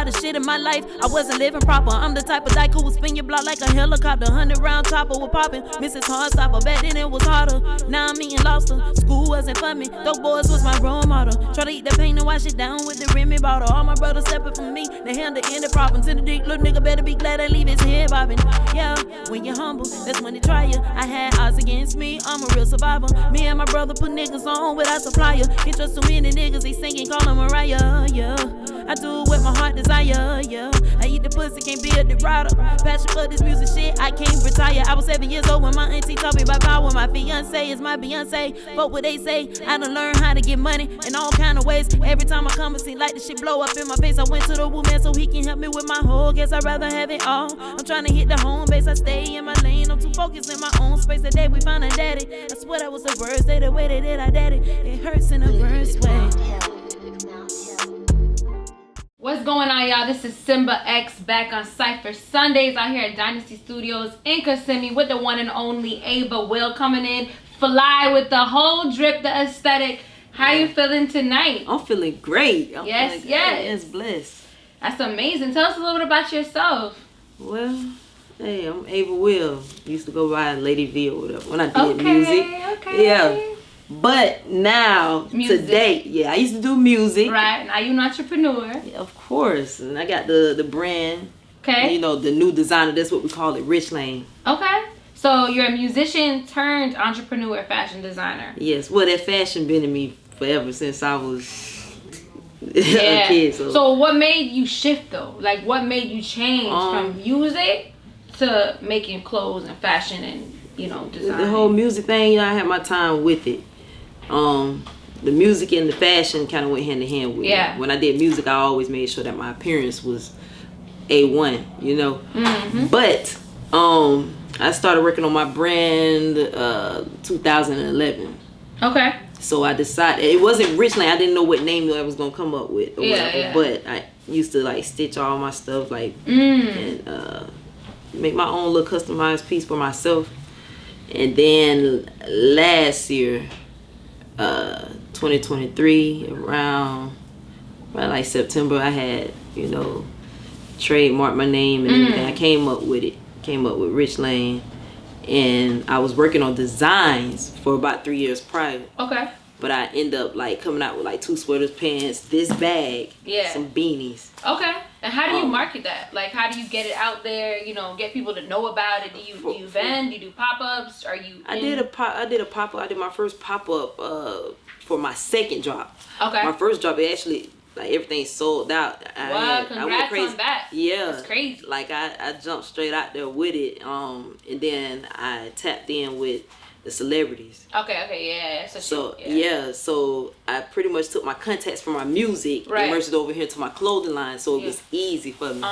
lot of shit in my life. I wasn't living proper. I'm the type of dyke who will spin your block like a helicopter. 100-round chopper with popping. Mrs. Hardstopper. Back then it was harder. Now I'm eating lobster. School wasn't for me. Dope boys was my role model. Try to eat the pain and wash it down with the Remy bottle. All my brothers separate from me. They handle any problems. In the deep, little nigga better be glad I leave his head bobbing. Yeah, when you're humble, that's when they try you. I had odds against me. I'm a real survivor. Me and my brother put niggas on without supplier. Can't trust too many niggas. They singing, call them Mariah. Yeah, I do what my heart desire. Yeah, I eat the pussy, can't be a derada. Passion for this music shit, I can't retire. I was 7 years old when my auntie taught me about power. My fiance is my Beyonce. Fuck what they say. I done learned how to get money in all kind of ways. Every time I come and see like the shit blow up in my face. I went to the woman so he can help me with my whole. Guess I'd rather have it all. I'm trying to hit the home base. I stay in my lane. I'm too focused in my own space. The day we found a daddy, I swear that was the worst day. The way they did, I daddy. It hurts in the worst way. What's going on, y'all? This is Simba X back on CYPHER Sundays out here at Dynasty Studios in Kissimmee with the one and only Ava Will coming in fly with the whole drip, the aesthetic. How you feeling tonight? I'm feeling great. Yes. It's bliss. That's amazing. Tell us a little bit about yourself. Well, hey, I'm Ava Will. Used to go by Lady V or whatever when I did music. Okay. Yeah. But now, today, I used to do music. Right. Now you're an entrepreneur. Yeah, of course. And I got the brand. Okay. You know, the new designer. That's what we call it, Rich Lane. Okay. So you're a musician turned entrepreneur, fashion designer. Yes. Well, that fashion been in me forever since I was a kid. So what made you shift though? Like what made you change from music to making clothes and fashion and, you know, design? The whole music thing, you know, I had my time with it. The music and the fashion kind of went hand in hand with it. When I did music, I always made sure that my appearance was A1, you know. Mm-hmm. But I started working on my brand 2011. Okay. So I decided, it wasn't Rich Lane. I didn't know what name I was gonna come up with or whatever. But I used to like stitch all my stuff like and make my own little customized piece for myself. And then last year, 2023, around like September, I had, you know, trademarked my name and everything. I came up with it. Came up with Rich Lane. And I was working on designs for about 3 years prior. Okay. But I end up like coming out with like 2 sweaters, pants, this bag, some beanies. Okay. And how do you market that? Like, how do you get it out there? You know, get people to know about it. Do you vend? Do you do pop-ups? Are you? I did a pop-up. I did my first pop-up for my second drop. Okay. My first drop, it actually like everything sold out. Wow, congrats on that. Yeah. That's crazy. Like I jumped straight out there with it. And then I tapped in with the celebrities. Okay, yeah. So I pretty much took my contacts from my music and merged it over here to my clothing line, so it was easy for me.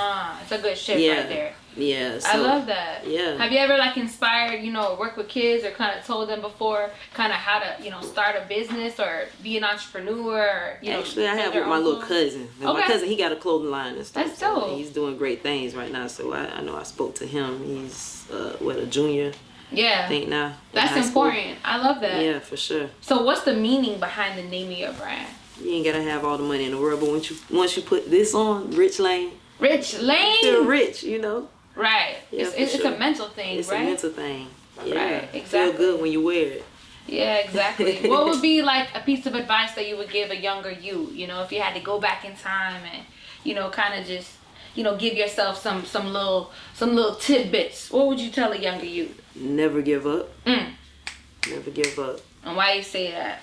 It's a good shift right there. Yeah, so, I love that. Yeah. Have you ever like inspired, you know, work with kids or kind of told them before kind of how to, you know, start a business or be an entrepreneur? Or, you Actually, know, I have with my little cousin. My cousin, he got a clothing line and stuff. That's dope. So he's doing great things right now. So I know I spoke to him. He's a junior. Yeah. I think now. That's important. I love that. Yeah, for sure. So what's the meaning behind the name of your brand? You ain't gotta have all the money in the world, but once you put this on, Rich Lane. Rich Lane? You feel rich, you know. Right. Yeah, it's a mental thing, it's right? It's a mental thing. Yeah. Right, exactly. Feel good when you wear it. Yeah, exactly. What would be like a piece of advice that you would give a younger you know, if you had to go back in time and, you know, kind of just, you know, give yourself some little tidbits? What would you tell a younger you? Never give up. Never give up. And why you say that?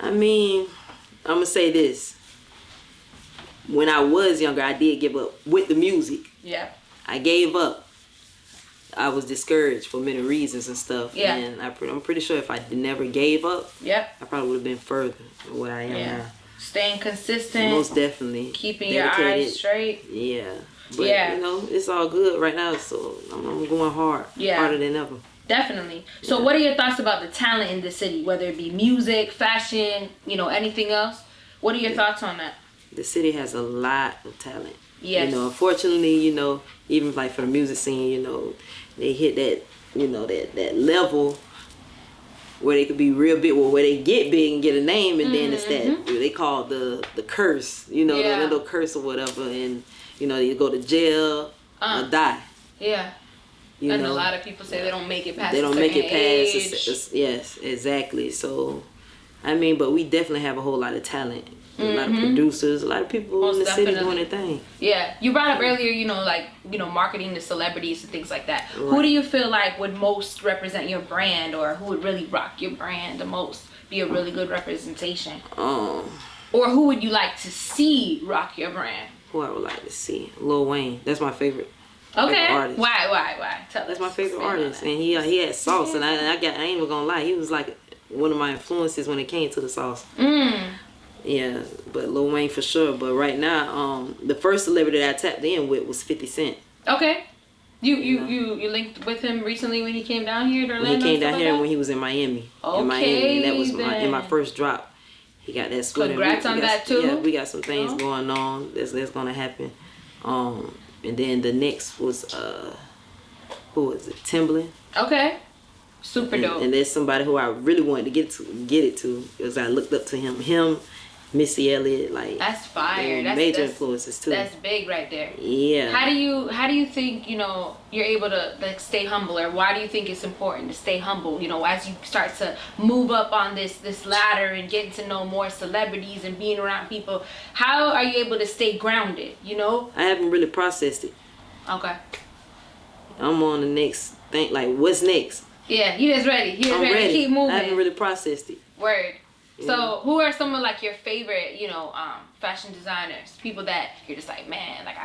I mean, I'm gonna say this. When I was younger, I did give up with the music. Yeah. I gave up. I was discouraged for many reasons and stuff. Yeah. And I'm pretty sure if I never gave up, I probably would have been further than what I am now. Staying consistent. Most definitely. Keeping your eyes straight. Yeah. But, you know, it's all good right now, so I'm going hard. Yeah. Harder than ever. Definitely. So what are your thoughts about the talent in the city, whether it be music, fashion, you know, anything else? What are your thoughts on that? The city has a lot of talent. Yes. You know, unfortunately, you know, even like for the music scene, you know, they hit that, you know, that level where they could be real big, or where they get big and get a name, and then it's that they call the curse, you know, the little curse or whatever, and you know, you go to jail or die. Yeah. You and know, a lot of people say they don't make it past. They don't make it past. age. Yes, exactly. So, I mean, but we definitely have a whole lot of talent. A lot of producers, a lot of people Most in the definitely. city doing their thing. Yeah, you brought up earlier, you know, like, you know, marketing to celebrities and things like that. Right. Who do you feel like would most represent your brand, or who would really rock your brand the most? Be a really good representation. Or who would you like to see rock your brand? Who I would like to see, Lil Wayne. That's my favorite. Okay. Favorite artist. Why? Tell us. That's my favorite artist, and he had sauce, and I ain't even gonna lie, he was like one of my influences when it came to the sauce. Yeah, but Lil Wayne for sure. But right now, the first celebrity that I tapped in with was 50 Cent. Okay. You linked with him recently when he came down here to Orlando? When he came down here and when he was in Miami. Okay, in Miami, and that was in my first drop. He got that split. Congrats on that too. Yeah, we got some things going on that's gonna happen. And then the next was who was it? Timbaland. Okay. Super dope. And there's somebody who I really wanted to get it to, because I looked up to him, Missy Elliott, like that's fire. That's major influences too. That's big right there. Yeah. How do you think, you know, you're able to like stay humble, or why do you think it's important to stay humble, you know, as you start to move up on this ladder and getting to know more celebrities and being around people? How are you able to stay grounded, you know? I haven't really processed it. Okay. I'm on the next thing, like what's next? Yeah, you just ready. You just ready to keep moving. I haven't really processed it. Word. Yeah. So who are some of like your favorite, you know, fashion designers? People that you're just like, man, like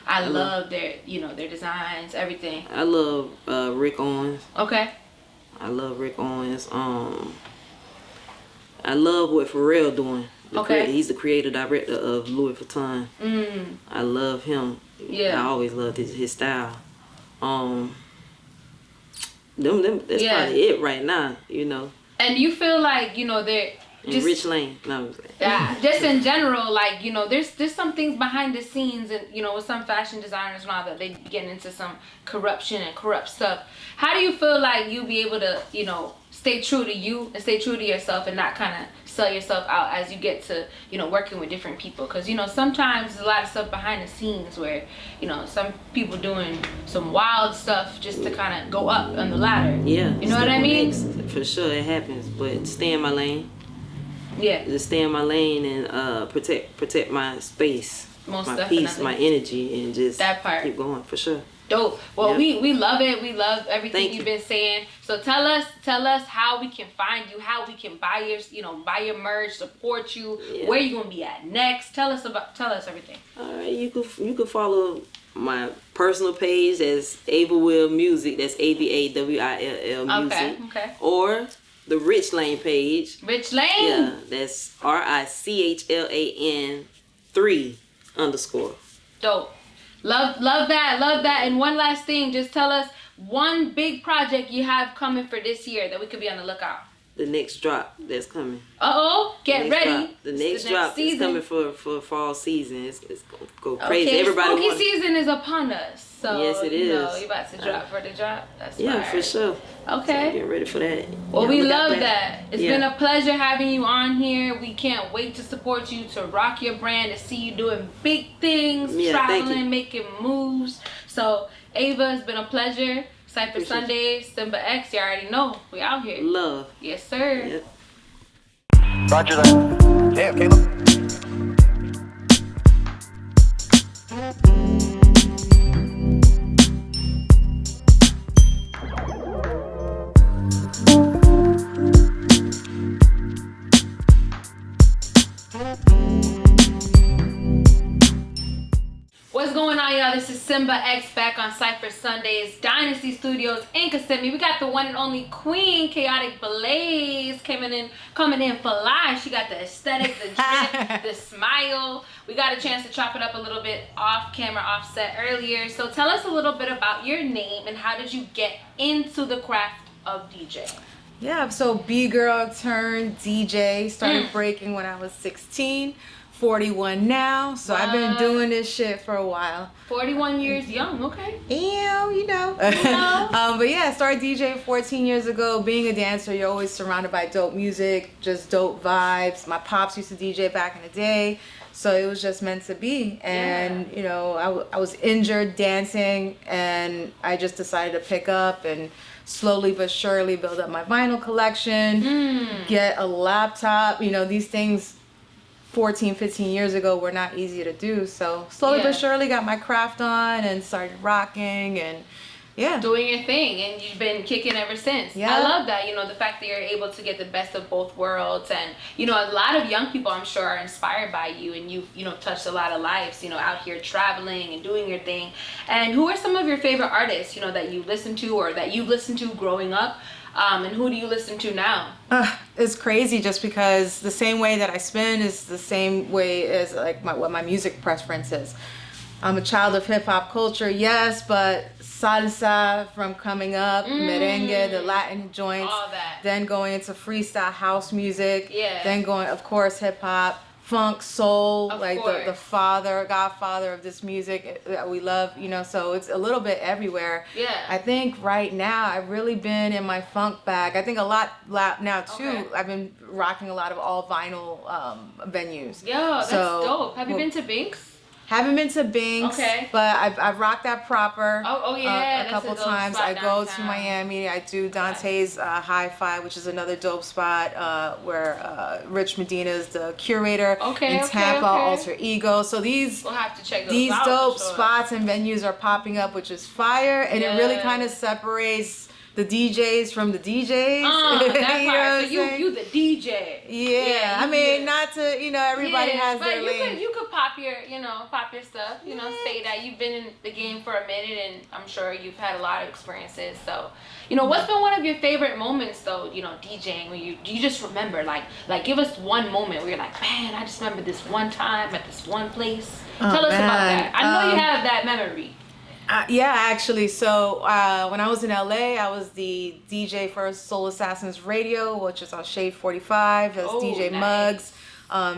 I love their, you know, their designs, everything. I love Rick Owens. Okay. I love Rick Owens. I love what Pharrell doing. He's the creative director of Louis Vuitton. I love him. Yeah. I always loved his style. That's probably it right now, you know. And you feel like, you know, they're just Rich Lane. No, just in general, like, you know, there's some things behind the scenes, and you know, with some fashion designers and all that, they get into some corruption and corrupt stuff. How do you feel like you'll be able to, you know, stay true to you and stay true to yourself and not kind of sell yourself out as you get to, you know, working with different people? Because, you know, sometimes there's a lot of stuff behind the scenes where, you know, some people doing some wild stuff just to kind of go up on the ladder. Yeah. You know what I mean? For sure, it happens, but stay in my lane. Yeah. Just stay in my lane and protect my space, most my definitely. peace, my energy, and just that part. Keep going for sure. Dope. Well, yeah. we love it. We love everything you've you. been saying. So tell us how we can find you, how we can buy your merch, support you, where you gonna be at next. Tell us everything. All right, you can follow my personal page as Ava Will Music. That's AVAWILL Music. Okay. Or the Rich Lane page. Rich Lane. Yeah, that's RICHLAN 3_. Dope. Love that. And one last thing, just tell us one big project you have coming for this year that we could be on the lookout. The next drop that's coming. Get ready. The next drop is coming for fall season. It's gonna go crazy. Okay, Everybody spooky season is upon us. So yes, it is. You know, you about to drop for the drop. That's yeah, fire. for sure. Okay. So get ready for that. Well, we love that. It's been a pleasure having you on here. We can't wait to support you, to rock your brand, to see you doing big things, traveling, making moves. So, Ava, it's been a pleasure. CYPHER Sundays, Simba X, you already know. We out here. Love. Yes, sir. Yep. Roger that. Damn, KAYLA. What's going on, y'all? This is Simba X back on CYPHER Sundays, Dynasty Studios in Kissimmee. We got the one and only Queen, Kaotic Blaze, coming in for live. She got the aesthetic, the drip, the smile. We got a chance to chop it up a little bit off camera, offset earlier. So tell us a little bit about your name and how did you get into the craft of DJ? Yeah, so B-girl turned DJ, started breaking when I was 16. 41 now, so I've been doing this shit for a while. 41 years young, okay. Ew, you know. But yeah, I started DJing 14 years ago. Being a dancer, you're always surrounded by dope music, just dope vibes. My pops used to DJ back in the day, so it was just meant to be. And you know, I was injured dancing, and I just decided to pick up and slowly but surely build up my vinyl collection, get a laptop. You know, these things 14, 15 years ago were not easy to do. So slowly but surely got my craft on and started rocking and doing your thing, and you've been kicking ever since. I love that, you know, the fact that you're able to get the best of both worlds. And you know, a lot of young people I'm sure are inspired by you, and you know, touched a lot of lives, you know, out here traveling and doing your thing. And who are some of your favorite artists, you know, that you listen to or that you've listened to growing up? And who do you listen to now? It's crazy, just because the same way that I spin is the same way as like what my music preference is. I'm a child of hip hop culture, yes, but salsa from coming up, merengue, the Latin joints, all that. Then going into freestyle house music, then going, of course, hip hop, funk, soul, of like course. the godfather of this music that we love, you know, so it's a little bit everywhere. I think right now I've really been in my funk bag. I think a lot now too. I've been rocking a lot of all vinyl venues. Yo, that's dope. Have you been to Binks? Haven't been to Binks, but I've rocked that proper a couple times. I go to Miami. I do Dante's Hi-Fi, which is another dope spot where Rich Medina is the curator in Tampa, Alter Ego. So these we'll have to check those these out dope spots and venues are popping up, which is fire, and it really kind of separates the DJs from the DJs. That part. So you the DJ. Yeah, I mean, not to, you know, everybody has their lane. You could pop your stuff, you know, say that you've been in the game for a minute, and I'm sure you've had a lot of experiences. So, you know, what's been one of your favorite moments though, you know, DJing, when you just remember, like give us one moment where you're like, man, I just remember this one time at this one place. Tell us about that. I know you have that memory. Yeah, actually. So when I was in LA, I was the DJ for Soul Assassins Radio, which is on Shade 45. That's DJ Muggs,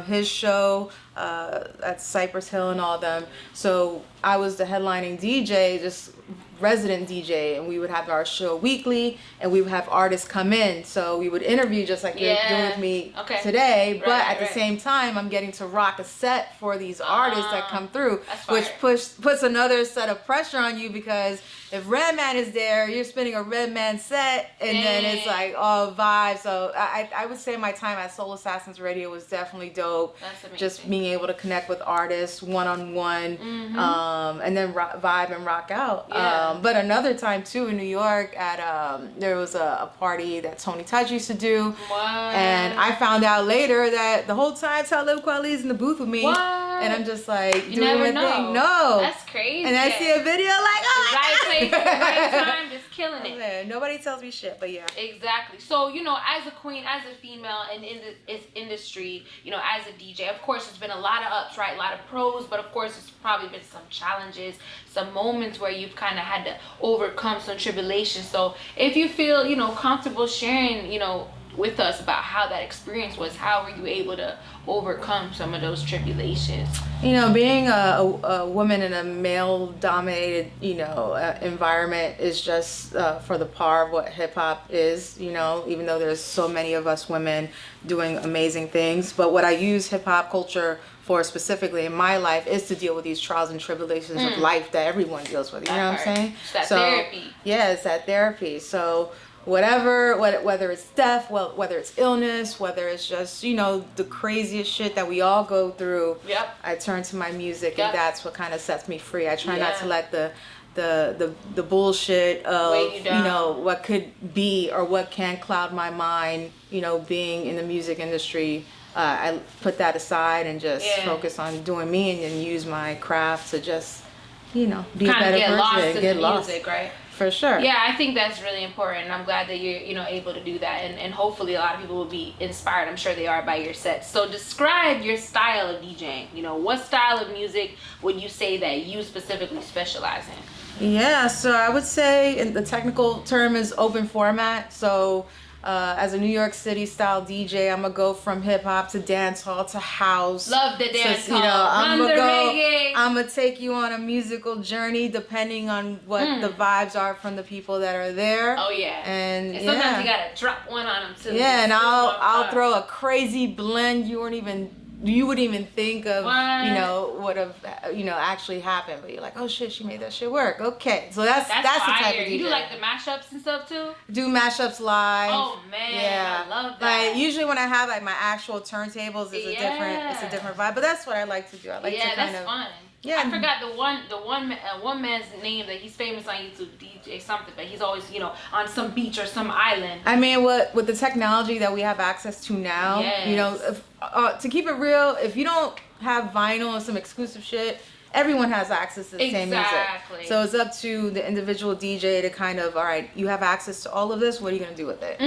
his show at Cypress Hill and all them. So I was the headlining DJ, just resident DJ, and we would have our show weekly, and we would have artists come in. So we would interview just like you're doing with me today, but at the same time, I'm getting to rock a set for these artists that come through, which puts another set of pressure on you, because if Redman is there, you're spinning a Redman set, and then it's like all vibes. So I would say my time at Soul Assassins Radio was definitely dope. That's amazing. Just being able to connect with artists one-on-one, and then vibe and rock out. But another time too in New York, there was a party that Tony Touch used to do, and I found out later that the whole time Talib Kweli's in the booth with me, and I'm just like doing my thing. No, that's crazy. And I see a video like, oh my God. Right time, just killing it. Man, nobody tells me shit, but yeah. Exactly. So, you know, as a queen, as a female, and in this industry, you know, as a DJ, of course, there's been a lot of ups, right? A lot of pros, but of course, there's probably been some challenges, some moments where you've kind of had to overcome some tribulations. So, if you feel, you know, comfortable sharing, you know, with us about how that experience was, how were you able to overcome some of those tribulations? You know, being a woman in a male-dominated, you know, environment is just for the par of what hip-hop is, you know, even though there's so many of us women doing amazing things. But what I use hip-hop culture for specifically in my life is to deal with these trials and tribulations of life that everyone deals with, you know what I'm saying? It's that therapy. Yeah, it's that therapy. So whether it's death, whether it's illness, whether it's just, you know, the craziest shit that we all go through, I turn to my music, and that's what kind of sets me free. I try not to let the bullshit of, you know, what could be or what can cloud my mind, you know, being in the music industry. I put that aside and just focus on doing me, and then use my craft to just, you know, be a better person. Get lost in the music, right? For sure. Yeah, I think that's really important, and I'm glad that you're, you know, able to do that, and hopefully a lot of people will be inspired. I'm sure they are by your sets. So describe your style of DJing. You know, what style of music would you say that you specifically specialize in? Yeah, so I would say, and the technical term is open format. So As a New York City style DJ, I'm gonna go from hip hop to dance hall to house. Love the dance hall. I'm gonna take you on a musical journey depending on what the vibes are from the people that are there. Oh yeah. And sometimes you gotta drop one on them too. Yeah, and I'll throw a crazy blend you wouldn't even think of, would have, actually happened. But you're like, oh shit, she made that shit work. Okay, so that's the type of DJ. You do like the mashups and stuff too? Do mashups live. Oh man, I love that. Like usually when I have like my actual turntables, it's a different vibe. But that's what I like to do. I like to kind of fun. Yeah, I forgot the one man's name that he's famous on YouTube, DJ something, but he's always on some beach or some island. I mean, with the technology that we have access to now, to keep it real, if you don't have vinyl and some exclusive shit, everyone has access to the same music. So it's up to the individual DJ to kind of, all right, you have access to all of this. What are you gonna do with it?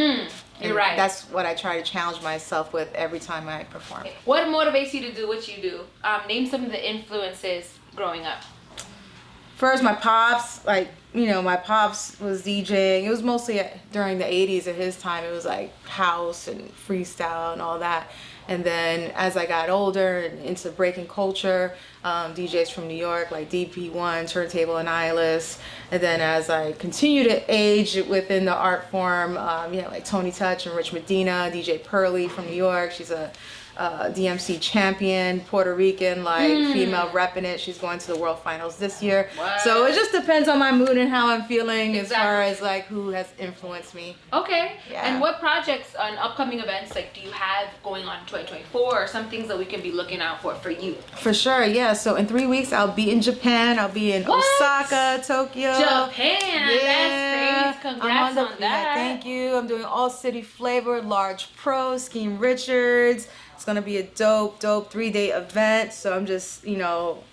You're right. That's what I try to challenge myself with every time I perform. What motivates you to do what you do? Name some of the influences growing up. First, my pops, my pops was DJing. It was mostly during the 80s at his time. It was like house and freestyle and all that. And then as I got older and into breaking culture, DJs from New York like DP1, Turntable and Nihilist. And then as I continue to age within the art form, like Tony Touch and Rich Medina, DJ Pearly from New York. She's a DMC champion, Puerto Rican, female repping it. She's going to the World Finals this year. What? So it just depends on my mood and how I'm feeling as far as who has influenced me. Okay. Yeah. And what projects and upcoming events do you have going on in 2024 or some things that we can be looking out for you? For sure, yeah. So in 3 weeks I'll be in Japan. I'll be in Osaka, Tokyo. Japan. Yeah. That's crazy. Congrats on that. Yeah, thank you. I'm doing all city flavor, large pro, Scheme Richards. It's gonna be a dope 3-day event. So I'm just,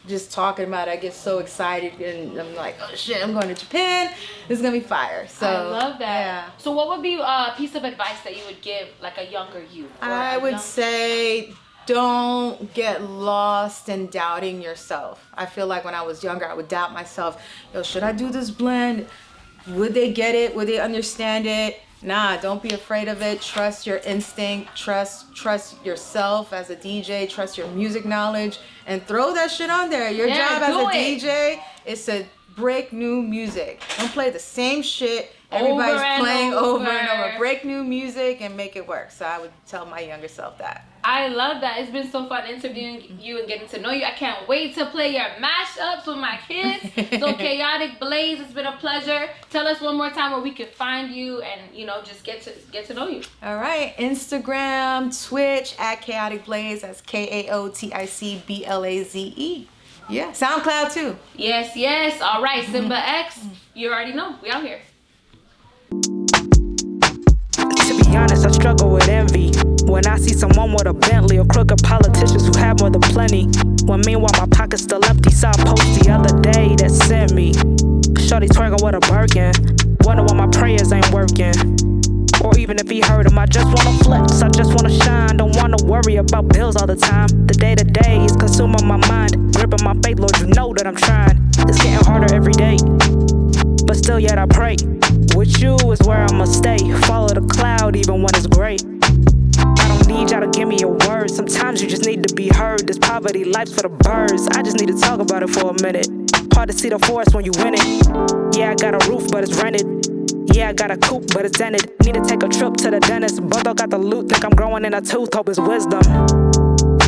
just talking about it. I get so excited and I'm like, oh shit, I'm going to Japan. This is gonna be fire. So I love that. Yeah. So what would be a piece of advice that you would give a younger you? I would say don't get lost in doubting yourself. I feel like when I was younger, I would doubt myself. Should I do this blend? Would they get it? Would they understand it? Nah, don't be afraid of it. Trust your instinct. Trust yourself as a DJ. Trust your music knowledge and throw that shit on there. Your job as a DJ is to break new music. Don't play the same shit everybody's playing over and over. Break new music and make it work. So I would tell my younger self that. I love that. It's been so fun interviewing you and getting to know you. I can't wait to play your mashups with my kids. So Kaotic Blaze, it's been a pleasure. Tell us one more time where we can find you and just get to know you. All right, Instagram, Twitch at Kaotic Blaze. That's KAOTICBLAZE. Yeah, SoundCloud too. Yes. All right, Simba X. You already know. We out here. To be honest, I struggle with envy when I see someone with a Bentley or crooked politicians who have more than plenty. When meanwhile my pocket's still empty. Saw a post the other day that sent me shorty twerking with a Birkin. Wonder why my prayers ain't working. Or even if he heard him, I just wanna flex, I just wanna shine. Don't wanna worry about bills all the time. The day-to-day is consuming my mind, gripping my faith, Lord, you know that I'm trying. It's getting harder every day, but still yet I pray. With you is where I'ma stay. Follow the cloud even when it's gray. I don't need y'all to give me your words. Sometimes you just need to be heard. This poverty life's for the birds. I just need to talk about it for a minute. Hard to see the forest when you win it. Yeah, I got a roof, but it's rented. Yeah, I got a coupe, but it's dented. Need to take a trip to the dentist. Both got the loot, think I'm growing in a tooth. Hope it's wisdom.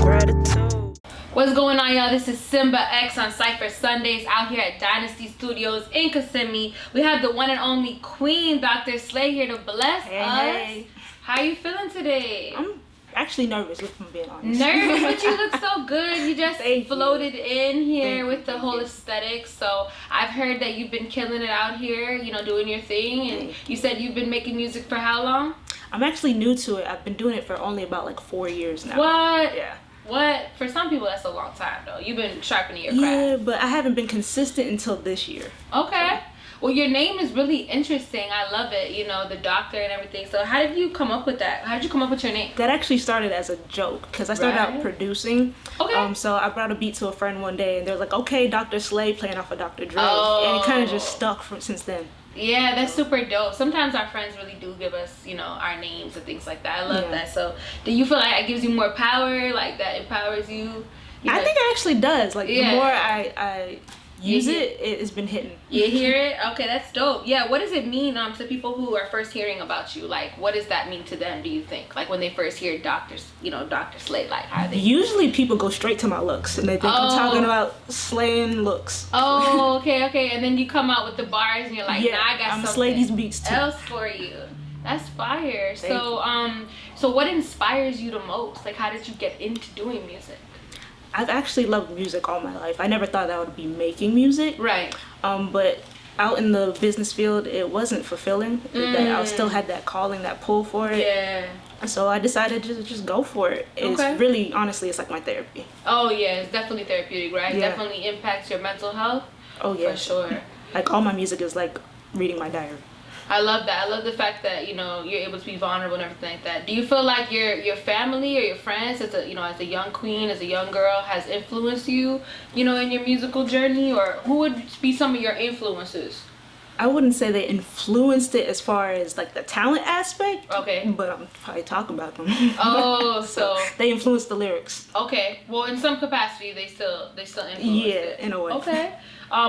Gratitude. What's going on, y'all? This is Simba X on CYPHER Sundays out here at Dynasty Studios in Kissimmee. We have the one and only Queen, Dr. Slay, here to bless us. Hey. How are you feeling today? I'm actually nervous, if I'm being honest. Nervous, but you look so good. You just floated in here with the whole aesthetic. So I've heard that you've been killing it out here, doing your thing. And you said you've been making music for how long? I'm actually new to it. I've been doing it for only about 4 years now. What? Yeah. What? For some people, that's a long time, though. You've been sharpening your craft. Yeah, but I haven't been consistent until this year. Okay. Well, your name is really interesting. I love it, the doctor and everything. So how did you come up with that? How did you come up with your name? That actually started as a joke because I started out producing. Okay. So I brought a beat to a friend one day and they're like, okay, Dr. Slay playing off of Dr. Dre. Oh. And it kind of just stuck since then. Yeah, that's super dope. Sometimes our friends really do give us, you know, our names and things like that. I love that. So do you feel like it gives you more power, like that empowers you? I think it actually does. Like the more I use it's been hitting. You hear it? Okay, that's dope. Yeah, what does it mean to people who are first hearing about you? Like, what does that mean to them, do you think? Like when they first hear Dr. Slay, like how they... Usually people go straight to my looks and they think I'm talking about slaying looks. Oh, okay. And then you come out with the bars and you're like, nah, I got I'm something slay these beats too. else for you. That's fire. So what inspires you the most? Like, how did you get into doing music? I've actually loved music all my life. I never thought I would be making music. Right. But out in the business field, it wasn't fulfilling. That I still had that calling, that pull for it. Yeah. So I decided to just go for it. It's really, honestly, it's like my therapy. Oh yeah, it's definitely therapeutic, right? Yeah. Definitely impacts your mental health. Oh yeah. For sure. Like all my music is like reading my diary. I love that. I love the fact that, you know, you're able to be vulnerable and everything like that. Do you feel like your family or your friends as a young queen, as a young girl, has influenced you, you know, in your musical journey? Or who would be some of your influences? I wouldn't say they influenced it as far as like the talent aspect. Okay. But I'm probably talking about them. Oh, so they influenced the lyrics. Okay. Well, in some capacity, they still influence it. Yeah, in a way. Okay.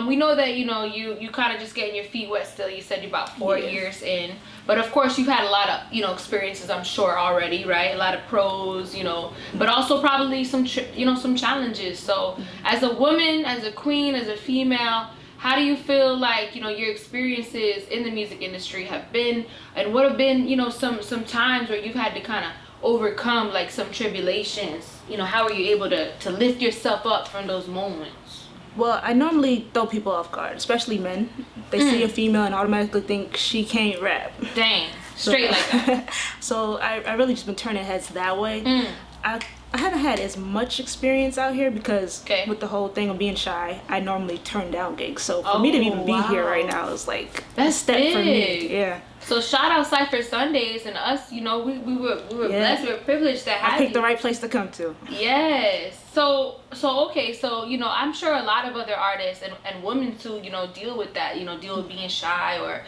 We know that, you know, you kind of just getting your feet wet still. You said you're about 4 years in. But of course, you've had a lot of, you know, experiences, I'm sure, already, right? A lot of pros, you know, but also probably some challenges. So as a woman, as a queen, as a female, how do you feel like, you know, your experiences in the music industry have been, and what have been, you know, some times where you've had to kind of overcome like some tribulations? You know, how are you able to lift yourself up from those moments? Well, I normally throw people off guard, especially men. They see a female and automatically think she can't rap. Dang, straight like that. So I really just been turning heads that way. I haven't had as much experience out here because with the whole thing of being shy, I normally turn down gigs. So for me to even be here right now is like that's a step big. for me. Yeah. So shout out CYPHER Sundays and us. You know, we were blessed, we were privileged to have I picked the right place to come to. Yes. So okay. So you know, I'm sure a lot of other artists and women too, you know, deal with that. You know, deal with being shy or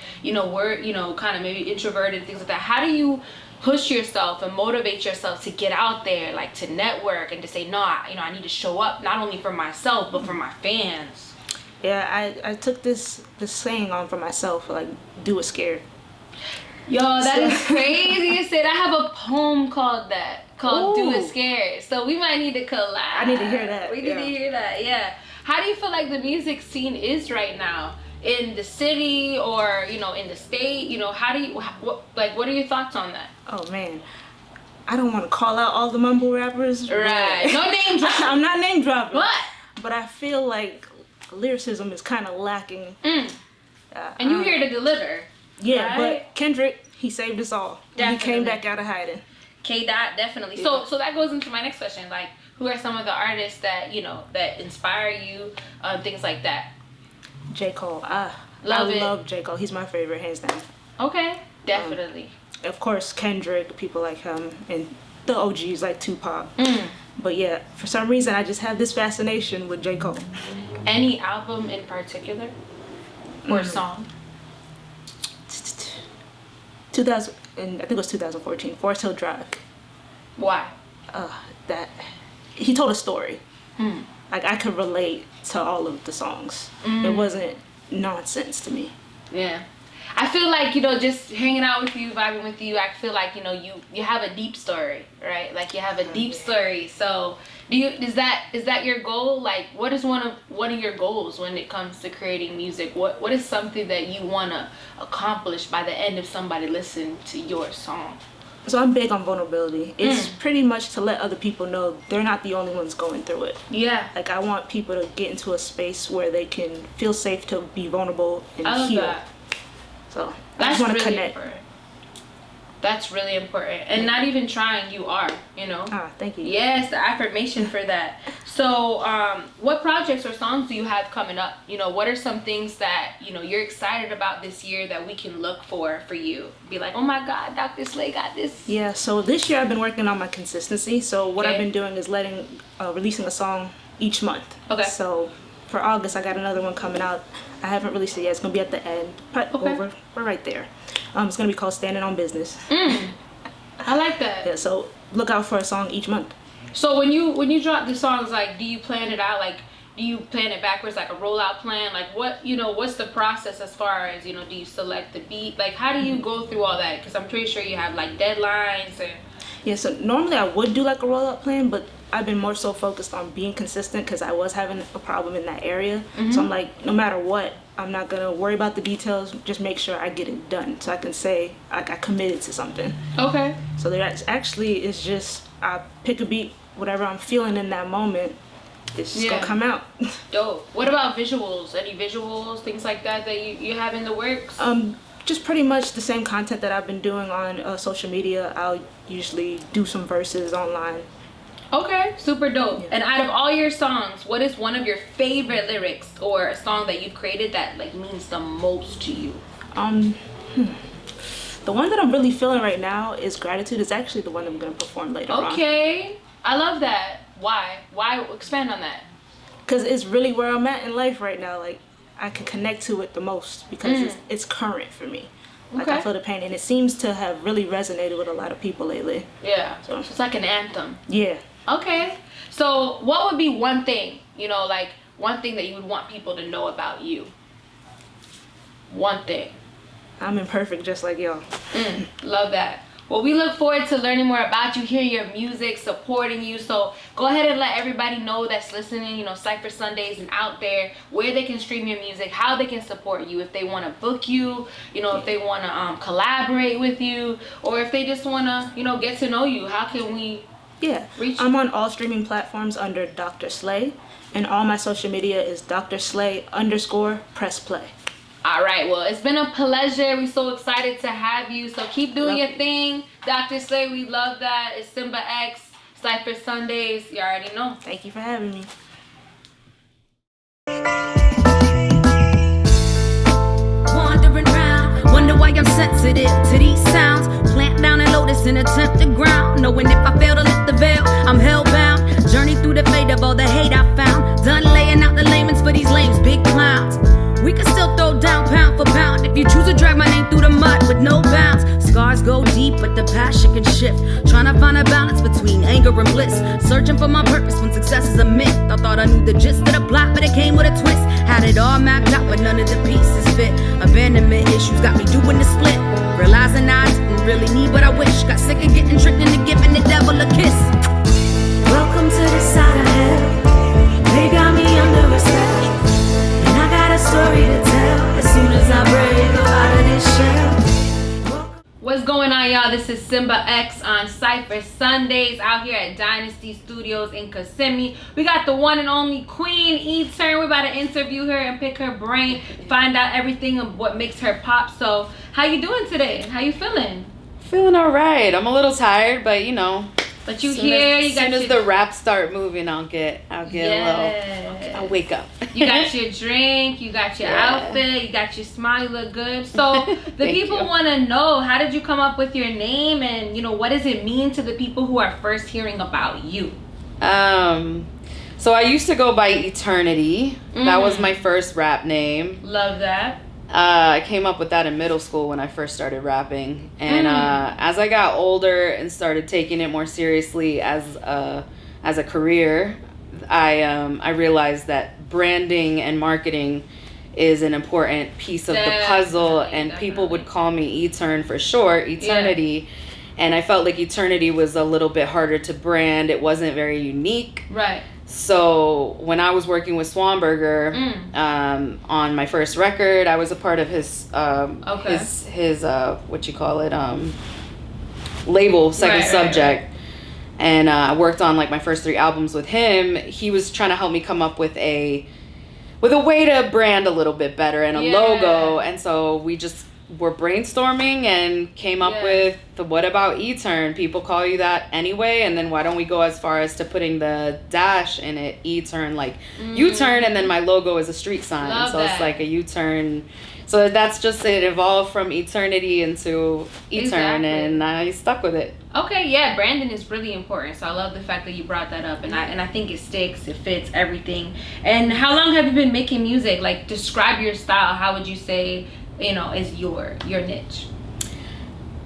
kind of maybe introverted and things like that. How do you push yourself and motivate yourself to get out there, like to network and to say, no, I need to show up not only for myself but for my fans? Yeah, I took this saying on for myself, like, do it scared. Yo, that is crazy. You said I have a poem called Do It Scared. So we might need to collab. I need to hear that. We need to hear that, yeah. How do you feel like the music scene is right now? In the city or, you know, in the state? You know, what are your thoughts on that? Oh man, I don't want to call out all the mumble rappers. Right. No name dropping. I'm not name dropping. What? But I feel like lyricism is kind of lacking. And you here to deliver. Yeah, right? but Kendrick, he saved us all. Definitely. He came back out of hiding. K-Dot, definitely. Yeah. So that goes into my next question. Like, who are some of the artists that, you know, that inspire you, things like that? J. Cole. I love J. Cole. He's my favorite, hands down. Okay, definitely. Of course, Kendrick, people like him, and the OGs like Tupac. But yeah, for some reason, I just have this fascination with J. Cole. Any album in particular? Or song? 2000, and I think it was 2014, Forest Hill Drive. Why? That he told a story. Like, I could relate to all of the songs. It wasn't nonsense to me. Yeah. I feel like, you know, just hanging out with you, vibing with you, I feel like, you know, you have a deep story, right? Like, you have a deep story. So is that your goal? Like, what is one of your goals when it comes to creating music? What is something that you want to accomplish by the end of somebody listening to your song? So I'm big on vulnerability. It's pretty much to let other people know they're not the only ones going through it. Yeah. Like, I want people to get into a space where they can feel safe to be vulnerable and I love heal. that. So that's I just want to really connect. Important. That's really important. And not even trying, you are, you know. Thank you. Yes, the affirmation for that. So what projects or songs do you have coming up? You know, what are some things that, you know, you're excited about this year that we can look for you? Be like, oh my God, Dr. Slay got this. Yeah, so this year I've been working on my consistency. So what I've been doing is releasing a song each month. Okay. So for August, I got another one coming out. I haven't released it yet. It's gonna be at the end. But we're right there. It's gonna be called Standing on Business. I like that. Yeah, so look out for a song each month. So when you drop the songs, like, do you plan it out? Like, do you plan it backwards, like a rollout plan? Like, what's the process as far as, do you select the beat? Like, how do you go through all that? Because I'm pretty sure you have, like, deadlines and... Yeah, so normally I would do, like, a rollout plan, but I've been more so focused on being consistent because I was having a problem in that area. So I'm like, no matter what, I'm not going to worry about the details. Just make sure I get it done so I can say I committed to something. Okay. So there actually is just, I pick a beat, whatever I'm feeling in that moment, it's just gonna come out. Dope. What about visuals? Any visuals, things like that you have in the works? Just pretty much the same content that I've been doing on social media. I'll usually do some verses online. Okay, super dope. Yeah. And out of all your songs, what is one of your favorite lyrics or a song that you've created that, like, means the most to you? The one that I'm really feeling right now is Gratitude. It's actually the one I'm gonna perform later on. Okay, I love that. Why? Expand on that? Because it's really where I'm at in life right now. Like, I can connect to it the most because it's current for me. Like, I feel the pain, and it seems to have really resonated with a lot of people lately. Yeah, so it's like an anthem. Yeah. Okay, so what would be one thing, like one thing that you would want people to know about you? One thing. I'm imperfect just like y'all. Love that. Well, we look forward to learning more about you, hearing your music, supporting you. So go ahead and let everybody know that's listening, Cypher Sundays and out there, where they can stream your music, how they can support you, if they want to book you, if they want to collaborate with you, or if they just want to, get to know you. How can we reach you? I'm on all streaming platforms under Dr. Slay, and all my social media is Dr. Slay_press play. All right, well, it's been a pleasure. We're so excited to have you. So keep doing your thing. Dr. Slay, we love that. It's Simba X, Cypher Sundays. You already know. Thank you for having me. Wandering round, wonder why I'm sensitive to these sounds. Plant down and lotus in attempt to ground. Knowing if I fail to lift the veil, I'm hellbound. Journey through the fate of all the hate I found. Done laying out the laments for these lames, big clowns. We can still throw down pound for pound if you choose to drag my name through the mud with no bounds. Scars go deep, but the passion can shift. Trying to find a balance between anger and bliss. Searching for my purpose when success is a myth. I thought I knew the gist of the plot, but it came with a twist. Had it all mapped out, but none of the pieces fit. Abandonment issues got me doing the split. Realizing I didn't really need what I wish. Got sick of getting tricked into giving the devil a kiss. Welcome to the side of hell. They got me under a spell. A story to tell as soon as I break out of this shell. What's going on, y'all? This is Simba X on Cypher Sundays out here at Dynasty Studios in Kissimmee. We got the one and only Queen E-Turn. We're about to interview her and pick her brain, find out everything of what makes her pop. So, how you doing today? How you feeling? Feeling all right. I'm a little tired, but But you here, you got as soon as the rap start moving, I'll get a little. I'll wake up. You got your drink, you got your outfit, you got your smile, you look good. So the people want to know, how did you come up with your name, and what does it mean to the people who are first hearing about you? So I used to go by Eternity. That was my first rap name. Love that. I came up with that in middle school when I first started rapping, and as I got older and started taking it more seriously as a career, I realized that branding and marketing is an important piece of the puzzle, and people would call me E-Turn for short, Eternity, and I felt like Eternity was a little bit harder to brand. It wasn't very unique. Right. So when I was working with Swanberger on my first record, I was a part of his what you call it, label, Second Subject. And I worked on like my first 3 albums with him. He was trying to help me come up with a way to brand a little bit better and a logo. And so we just were brainstorming and came up with the what about E-Turn? People call you that anyway, and then why don't we go as far as to putting the dash in it, E-Turn, like U-turn, and then my logo is a street sign. Love so that. It's like a U-turn. So that's just it evolved from Eternity into E-Turn, and I stuck with it. Okay, yeah, branding is really important. So I love the fact that you brought that up, and I think it sticks, it fits everything. And how long have you been making music? Like, describe your style. How would you say, is your niche?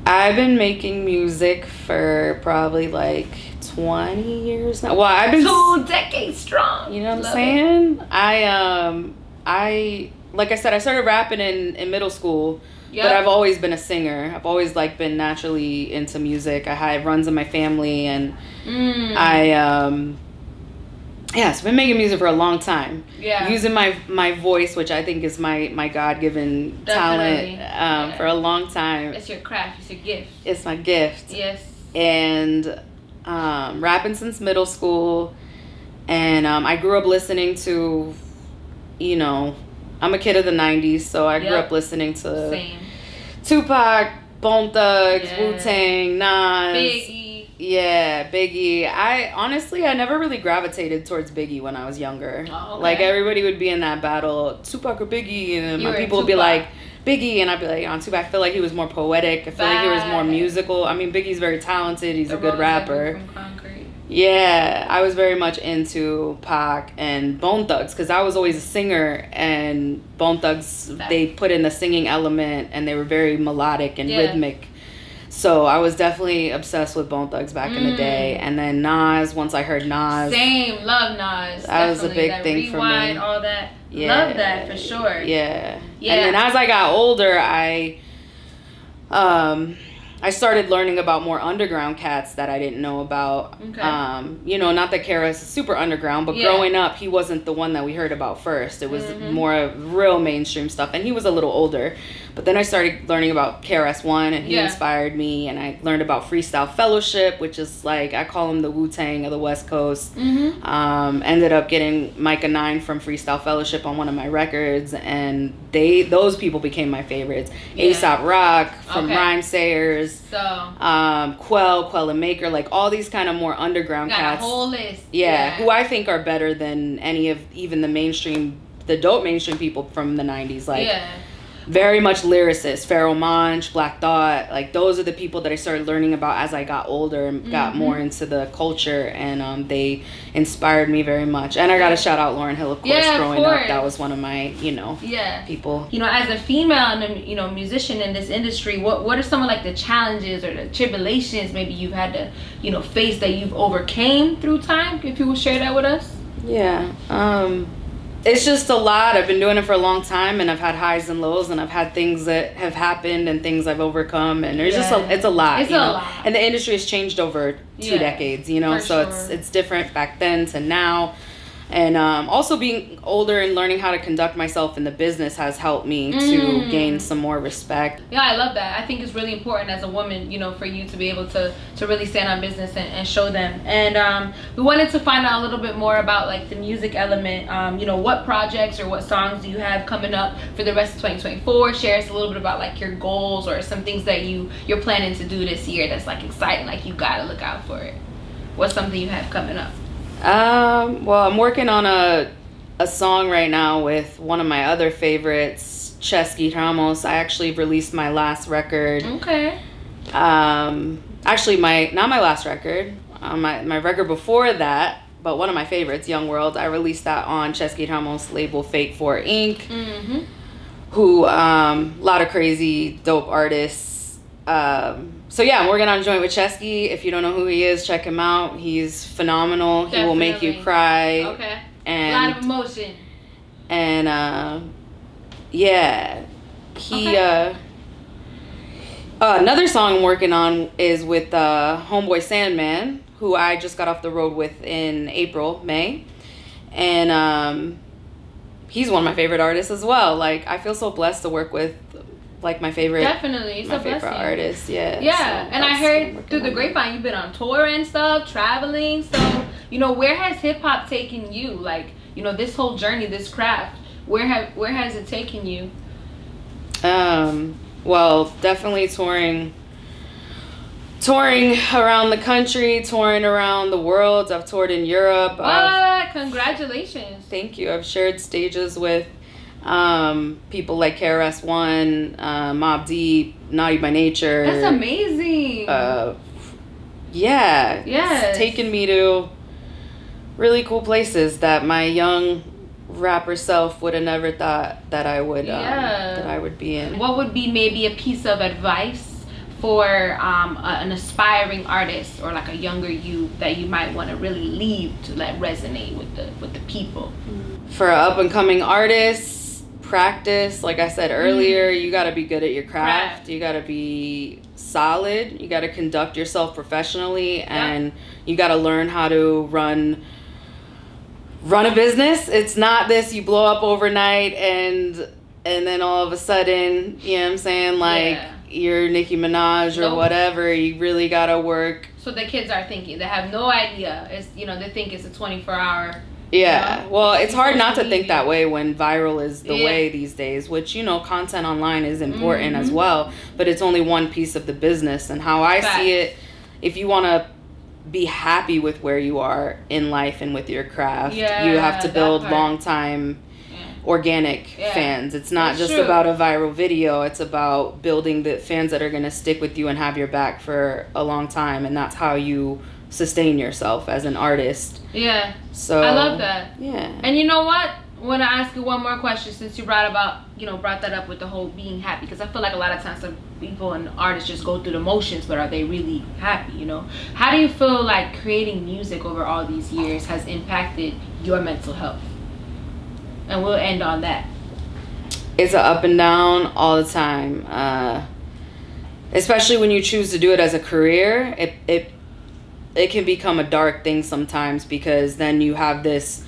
I've been making music for probably like 20 years now. Well, I've been 2 decades strong. You know what I'm saying? I like I said, I started rapping in middle school. Yep. But I've always been a singer. I've always like been naturally into music. I had runs in my family, and so I've been making music for a long time. Yeah. Using my voice, which I think is my God-given talent, for a long time. It's your craft. It's your gift. It's my gift. Yes. And rapping since middle school, and I grew up listening to, I'm a kid of the 90s, so I grew up listening to Tupac, Bone Thugs, Wu-Tang, Nas. Biggie. Yeah, Biggie. I never really gravitated towards Biggie when I was younger. Oh, okay. Like, everybody would be in that battle, Tupac or Biggie, and my people would be like, Biggie, and I'd be like, on Tupac. I feel like he was more poetic. I feel like he was more musical. I mean, Biggie's very talented. He's a good rapper. Yeah, I was very much into Pac and Bone Thugs because I was always a singer, and Bone Thugs, they put in the singing element, and they were very melodic and rhythmic. So I was definitely obsessed with Bone Thugs back in the day. And then Nas, once I heard Nas. Same, love Nas. That was a big thing for me. All that. Yeah. Love that for sure. Yeah. And then as I got older, I started learning about more underground cats that I didn't know about. Okay. Not that KRS is super underground, but growing up, he wasn't the one that we heard about first. It was more real mainstream stuff, and he was a little older. But then I started learning about KRS-One, and he inspired me, and I learned about FREESTYLE Fellowship, which is like, I call him the Wu-Tang of the West Coast. Ended up getting Micah 9 from FREESTYLE Fellowship on one of my records, and those people became my favorites. A$AP Rock from Rhyme Sayers, Quell and Maker, like all these kind of more underground cats. A whole list. Yeah, who I think are better than any of even the dope mainstream people from the 90s. Like, very much lyricists. Pharoah Monch, Black Thought, like those are the people that I started learning about as I got older and got more into the culture, and they inspired me very much. And I gotta shout out Lauryn Hill, of course. Growing up, that was one of my people. As a female and musician in this industry, what are some of like the challenges or the tribulations maybe you've had to face that you've overcame through time? If you would share that with us. It's just a lot. I've been doing it for a long time, and I've had highs and lows, and I've had things that have happened and things I've overcome, and there's it's a lot. It's a lot. And the industry has changed over 2 decades, so it's different back then to now. And also being older and learning how to conduct myself in the business has helped me to gain some more respect. Yeah, I love that. I think it's really important as a woman, for you to be able to really stand on business and show them. And we wanted to find out a little bit more about like the music element. What projects or what songs do you have coming up for the rest of 2024? Share us a little bit about like your goals or some things that you're planning to do this year that's like exciting, like you gotta look out for it. What's something you have coming up? Well, I'm working on a song right now with one of my other favorites, Chesky Ramos. I actually released my last record. Okay. Actually, not my last record. My record before that, but one of my favorites, Young World. I released that on Chesky Ramos' label Fate 4 Inc. Who a lot of crazy dope artists. So yeah, I'm working on a joint with Chesky. If you don't know who he is, check him out. He's phenomenal. Definitely. He will make you cry. Okay. And a lot of emotion. And another song I'm working on is with Homeboy Sandman, who I just got off the road with in May. And he's one of my favorite artists as well. Like, I feel so blessed to work with like my favorite artist. Yeah. And I heard through the grapevine you've been on tour and stuff, traveling. So where has hip-hop taken you? Like, this whole journey, this craft, where has it taken you? Well, definitely touring around the country, touring around the world. I've toured in Europe. Congratulations. Thank you. I've shared stages with people like KRS-One, Mobb Deep, Naughty by Nature. That's amazing. Yeah. It's taken me to really cool places that my young rapper self would have never thought that I would that I would be in. What would be maybe a piece of advice for an aspiring artist or like a younger you that you might want to really leave to let resonate with the people? For an up and coming artist, practice. Like I said earlier, you got to be good at your craft. You got to be solid. You got to conduct yourself professionally, and you got to learn how to run a business. It's not this you blow up overnight and then all of a sudden, you know what I'm saying, like you're Nicki Minaj or whatever. You really gotta work. So the kids are thinking, they have no idea. It's, you know, they think it's a 24-hour. Yeah, you know? Well, it's hard not to think that way when viral is the way these days, which, you know, content online is important as well, but it's only one piece of the business. And how I see it, if you want to be happy with where you are in life and with your craft, you have to build long time organic fans. It's not just about a viral video. It's about building the fans that are going to stick with you and have your back for a long time, and that's how you sustain yourself as an artist. So I love that. And you know what, I want to ask you one more question, since you brought that up with the whole being happy, because I feel like a lot of times some people and artists just go through the motions, but are they really happy, you know? How do you feel like creating music over all these years has impacted your mental health? And we'll end on that. It's an up and down all the time, especially when you choose to do it as a career. It can become a dark thing sometimes, because then you have this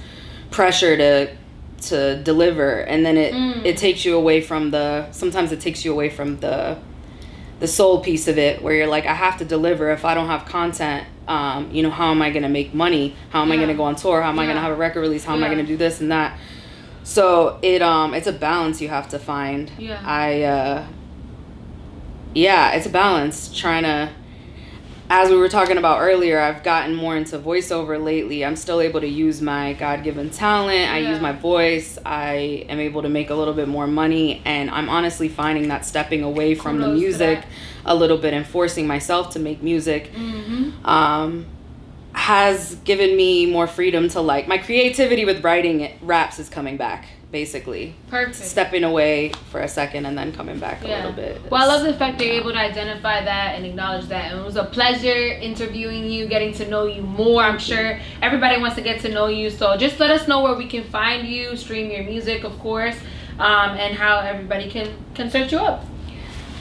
pressure to deliver, and then it takes you away from the soul piece of it, where you're like, I have to deliver. If I don't have content, you know, how am I gonna make money? How am I gonna go on tour? How am I gonna have a record release? How am I gonna do this and that? So it's a balance you have to find. It's a balance trying to, as we were talking about earlier, I've gotten more into voiceover lately. I'm still able to use my God-given talent. I use my voice. I am able to make a little bit more money. And I'm honestly finding that stepping away from the music a little bit and forcing myself to make music has given me more freedom to, like, my creativity with writing raps is coming back. Basically. Perfect. Stepping away for a second and then coming back a little bit. Well, I love the fact that you're able to identify that and acknowledge that. And it was a pleasure interviewing you, getting to know you more. I'm sure everybody wants to get to know you. So just let us know where we can find you, stream your music, of course, and how everybody can search you up.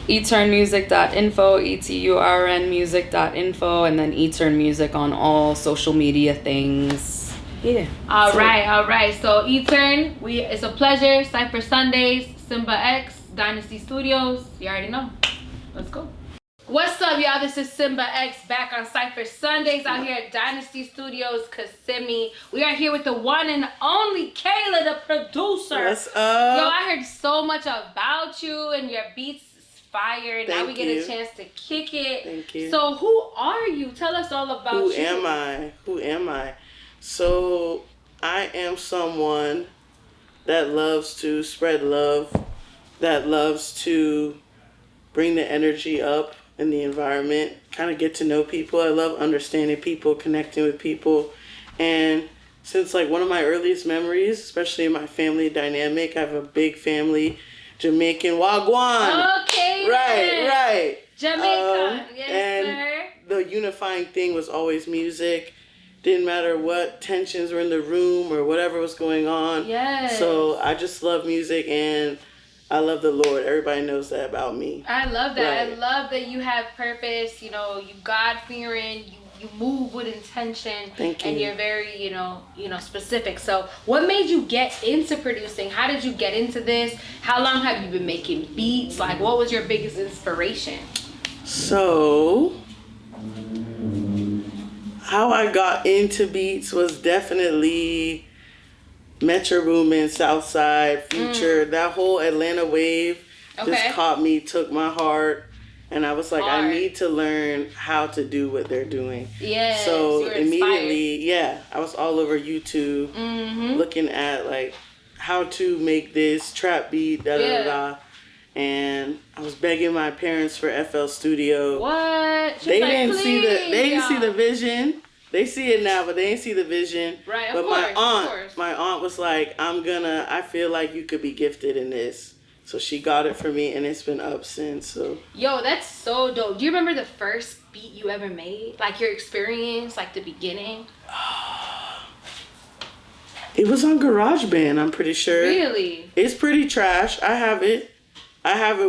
iternmusic.info, eturnmusic.info, and then etern music on all social media things. All right. So Etern, it's a pleasure. Cypher Sundays, Simba X, Dynasty Studios. You already know. Let's go. What's up, y'all? This is Simba X back on Cypher Sundays out here at Dynasty Studios, Kissimmee. We are here with the one and only KAYLA, the producer. What's up? Yo, I heard so much about you and your beats fire. Now we get a chance to kick it. Thank you. So who are you? Tell us all about you. Who am I? So I am someone that loves to spread love, that loves to bring the energy up in the environment, kind of get to know people. I love understanding people, connecting with people. And since like one of my earliest memories, especially in my family dynamic, I have a big family, Jamaican Wagwan. Okay. Right. Jamaican, yes, sir. The unifying thing was always music. Didn't matter what tensions were in the room or whatever was going on. Yes. So I just love music and I love the Lord. Everybody knows that about me. I love that. Right. I love that you have purpose. You know, you God-fearing. You move with intention. Thank you. And you're very, you know, specific. So what made you get into producing? How did you get into this? How long have you been making beats? Like, what was your biggest inspiration? So how I got into beats was definitely Metro Boomin, Southside, Future. That whole Atlanta wave just caught me, took my heart, and I was like, I need to learn how to do what they're doing. Yes. So immediately, I was all over YouTube looking at like how to make this trap beat, and I was begging my parents for FL Studio. What? They didn't see the vision. They see it now, but they didn't see the vision. Right, but of course. My aunt was like, I feel like you could be gifted in this. So she got it for me, and it's been up since. So. Yo, that's so dope. Do you remember the first beat you ever made? Like your experience, like the beginning? It was on GarageBand, I'm pretty sure. Really? It's pretty trash. I have it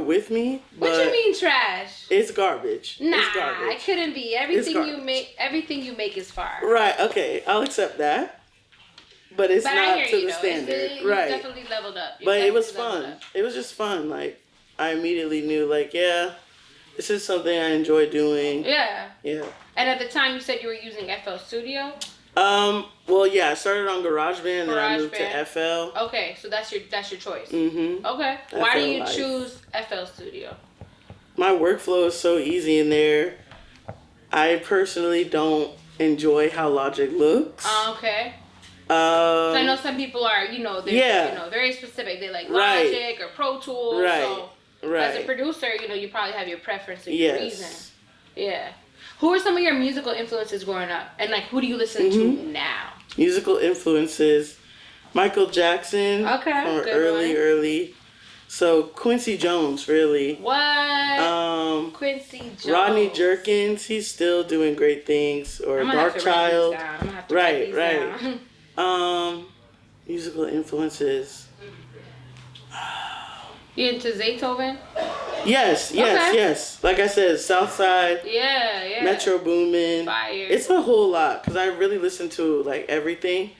with me. What you mean trash? It's garbage. Nah, it's garbage. It couldn't be. Everything you make is fire. Right, okay. I'll accept that. But it's not to the standard. Right. You definitely leveled up. But it was fun. It was just fun. Like, I immediately knew, like, yeah, this is something I enjoy doing. Yeah. Yeah. And at the time, you said you were using FL Studio? Well, yeah, I started on GarageBand, then I moved to FL. Okay, so that's your choice. Mm-hmm. Okay. FL Why do you Life. choose FL Studio? My workflow is so easy in there. I personally don't enjoy how Logic looks. Okay. So I know some people are, they're very specific. They like Logic or Pro Tools. Right. So as a producer, you probably have your preference and your reason. Yeah. Who are some of your musical influences growing up? And like, who do you listen to now? Musical influences. Michael Jackson. Okay. From early. So Quincy Jones, really. What? Quincy Jones. Rodney Jerkins, he's still doing great things. Or Dark Child. Right. Musical influences. You into Beethoven? Yes. Like I said, Southside. Yeah. Metro Boomin. Fire. It's a whole lot because I really listen to like everything.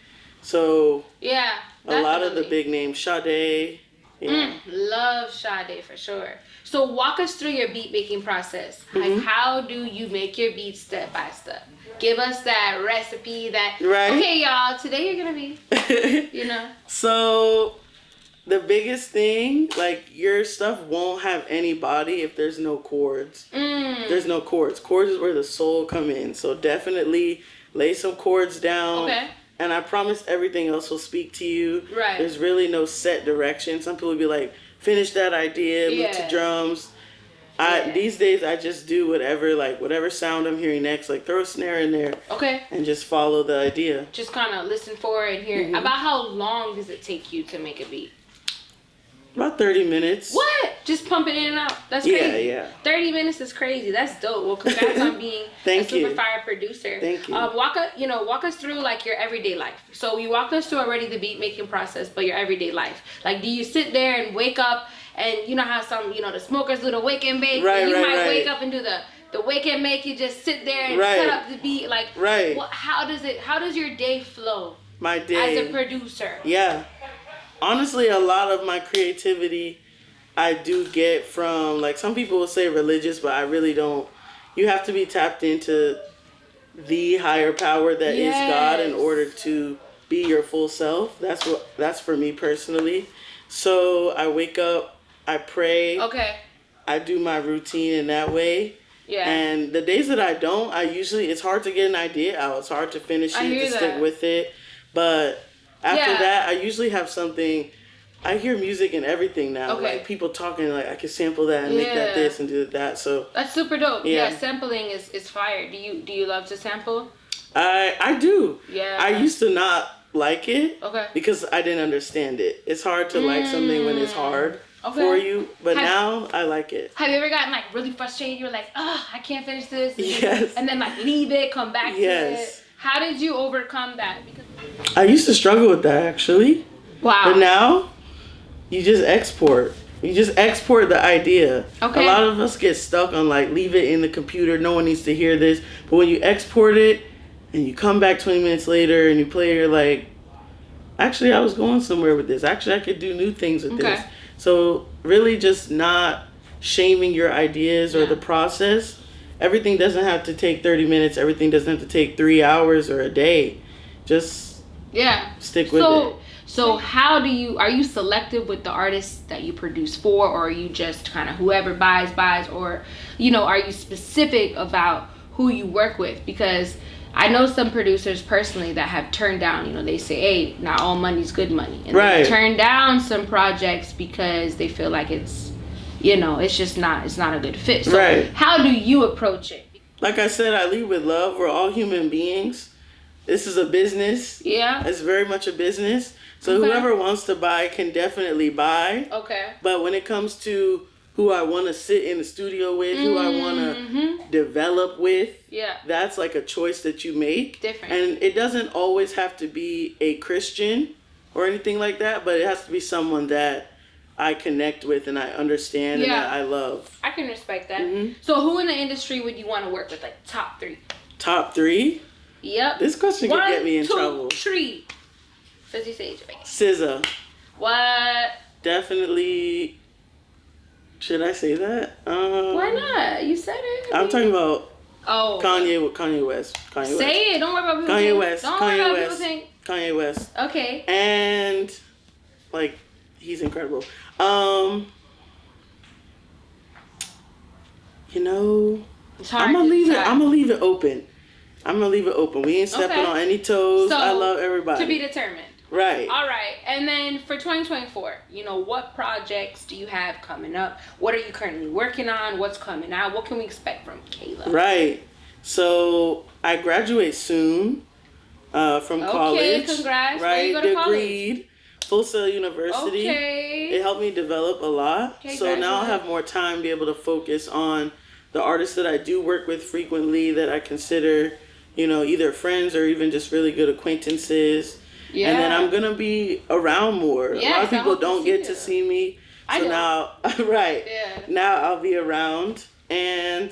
So yeah, definitely. A lot of the big names, Sade. Yeah. Love Sade for sure. So walk us through your beat making process. Like, how do you make your beats step by step? Give us that recipe. Okay, y'all. Today you're gonna be. So. The biggest thing, like, your stuff won't have any body if there's no chords. There's no chords. Chords is where the soul come in. So definitely lay some chords down. Okay. And I promise everything else will speak to you. Right. There's really no set direction. Some people will be like, finish that idea, move to drums. These days, I just do whatever sound I'm hearing next, like throw a snare in there. Okay. And just follow the idea. Just kind of listen for it and hear. About how long does it take you to make a beat? About 30 minutes. What? Just pump it in and out. That's crazy. Yeah. 30 minutes is crazy. That's dope. Well, congrats on being a super fire producer. Thank you. Walk us through like your everyday life. So you walked us through already the beat making process, but your everyday life. Like, do you sit there and wake up and you know how some the smokers do the wake and bake? Right. You might wake up and do the wake and make. You just sit there and cut up the beat. Like, how does your day flow? My day as a producer. Yeah. Honestly, a lot of my creativity I do get from, like, some people will say religious, but I really don't. You have to be tapped into the higher power that is God in order to be your full self. That's for me personally. So I wake up, I pray. Okay. I do my routine in that way. Yeah. And the days that I don't, it's hard to get an idea out. It's hard to finish it, to stick with it. But after that, I usually have something. I hear music and everything now. Okay. Like, people talking, like, I can sample that and make that this and do that. So that's super dope. Yeah, sampling is fire. Do you love to sample? I do. Yeah. I used to not like it. Okay. Because I didn't understand it. It's hard to like something when it's hard for you. But now I like it. Have you ever gotten like really frustrated? You were like, I can't finish this. Yes. And then like leave it, come back to it. How did you overcome that? Because I used to struggle with that, actually. Wow. But now, you just export. You just export the idea. Okay. A lot of us get stuck on, like, leave it in the computer. No one needs to hear this. But when you export it, and you come back 20 minutes later, and you play, you're like, actually, I was going somewhere with this. Actually, I could do new things with this. So, really just not shaming your ideas or the process. Everything doesn't have to take 30 minutes. Everything doesn't have to take 3 hours or a day. Just stick with it. So how are you selective with the artists that you produce for, or are you just kind of whoever buys, or, are you specific about who you work with? Because I know some producers personally that have turned down, they say, hey, not all money's good money. And they turn down some projects because they feel like it's you know, it's just not, it's not a good fit. So how do you approach it? Like I said, I lead with love. We're all human beings. This is a business. Yeah. It's very much a business. So whoever wants to buy can definitely buy. Okay. But when it comes to who I want to sit in the studio with, who I want to develop with, that's like a choice that you make. Different. And it doesn't always have to be a Christian or anything like that, but it has to be someone that I connect with and I understand and that I love. I can respect that. So who in the industry would you want to work with, like top 3? Top 3? Yep. This question could get me in trouble. 1, 2, 3. Fizzy Sage. SZA. What? Definitely. Should I say that? Why not? You said it. I'm talking about Kanye West. Say it. Don't worry about people. Kanye West. Don't worry about people saying. Kanye West. Okay. And like, he's incredible. You know, I'm gonna leave it open. We ain't stepping on any toes. So, I love everybody. To be determined. Right. All right. And then for 2024, you know, what projects do you have coming up? What are you currently working on? What's coming out? What can we expect from KAYLA? Right. So I graduate soon from college. Okay, congrats. Where you go to college? Full Sail University. Okay. It helped me develop a lot. Okay, so now I'll have more time to be able to focus on the artists that I do work with frequently that I consider, you know, either friends or even just really good acquaintances. Yeah. And then I'm going to be around more. A lot of people don't get to see me. So now, now I'll be around. And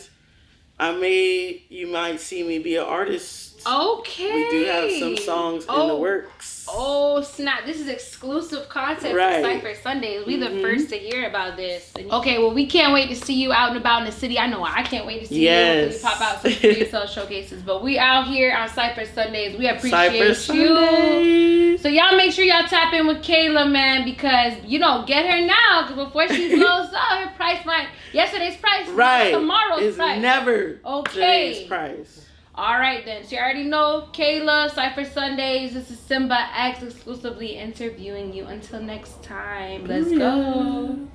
you might see me be an artist. Okay. We do have some songs in the works. Oh, snap. This is exclusive content for CYPHER Sundays. We the first to hear about this. Okay, well, we can't wait to see you out and about in the city. I know I can't wait to see you. We pop out some FREESTYLE showcases. But we out here on CYPHER Sundays. We appreciate you. So y'all make sure y'all tap in with KAYLA, man, because, you know, get her now. Because before she blows up, her price yesterday's price, tomorrow's price. Never today's price. All right, then. So you already know KAYLA, CYPHER Sundays. This is Simba X exclusively interviewing you. Until next time, let's go.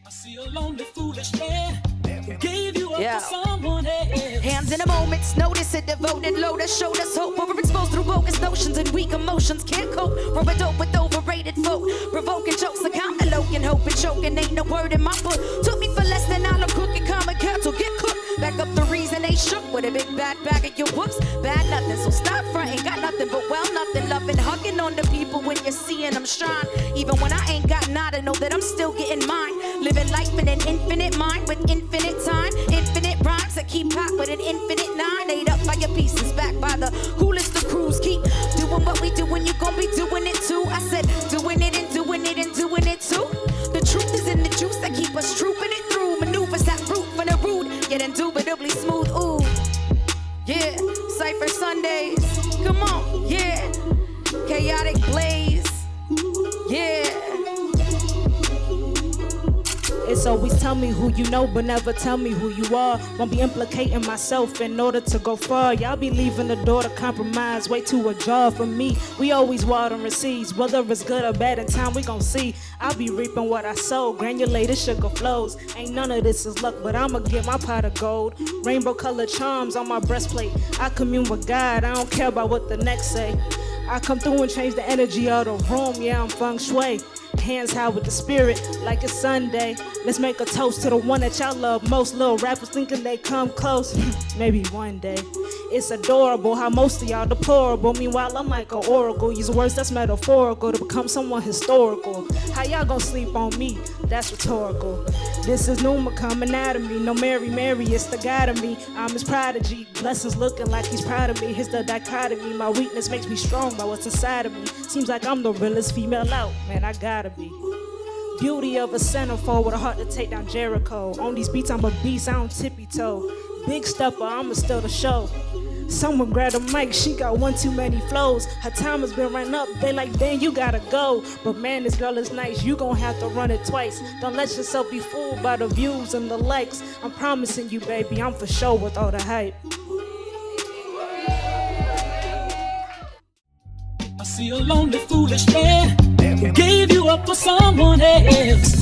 I see a lonely, foolish man who gave you up to someone else. Hands in a moment's notice, a devoted loader showed us hope. Overexposed through bogus notions and weak emotions. Can't cope, rubber dope with overrated folk. Provoking jokes, account eloquent, hoping, choking. Ain't no word in my book. Took me for less than all a crooked common cattle. Get cooked. Back up the reason they shook with a big bad bag of your whoops. Bad nothing, so stop fronting. Got nothing but nothing. Loving, hugging on the people when you're seeing them shine. Even when I ain't got nada, know that I'm still getting mine. Living life in an infinite mind with infinite time. Infinite rhymes that keep hot with an infinite 9. Ate up by your pieces, back by the coolest of crews. Keep doing what we do when you gon' be doing it too. I said doing it and doing it and doing it too. The truth is in the juice that keep us trooping it through. Maneuvers that root for the rude. Get indubitably smooth, ooh. Yeah, CYPHER Sundays. Come on, yeah. Kaotic Blaze. Yeah. It's always tell me who you know, but never tell me who you are. Won't be implicating myself in order to go far. Y'all be leaving the door to compromise, way too ajar for me. We always watering seeds, whether it's good or bad in time, we gon' see. I'll be reaping what I sow, granulated sugar flows. Ain't none of this is luck, but I'ma get my pot of gold. Rainbow colored charms on my breastplate. I commune with God, I don't care about what the next say. I come through and change the energy of the room, yeah, I'm feng shui. Hands high with the spirit, like it's Sunday. Let's make a toast to the one that y'all love most. Little rappers thinking they come close. Maybe one day. It's adorable how most of y'all deplorable. Meanwhile, I'm like an oracle. Use words that's metaphorical to become someone historical. How y'all gonna sleep on me? That's rhetorical. This is Numa coming out of me. No Mary, it's the God of me. I'm his prodigy. Blessings looking like he's proud of me. Here's the dichotomy. My weakness makes me strong by what's inside of me. Seems like I'm the realest female out. Man, I gotta be. Beauty of a centerfold with a heart to take down Jericho. On these beats, I'm a beast, I don't tippy toe. Big stepper, I'ma steal the show. Someone grab the mic, she got one too many flows. Her time has been run up, they like, Dan, you gotta go. But man, this girl is nice, you gon' have to run it twice. Don't let yourself be fooled by the views and the likes. I'm promising you, baby, I'm for sure with all the hype. I see a lonely, foolish man who gave you up for someone else.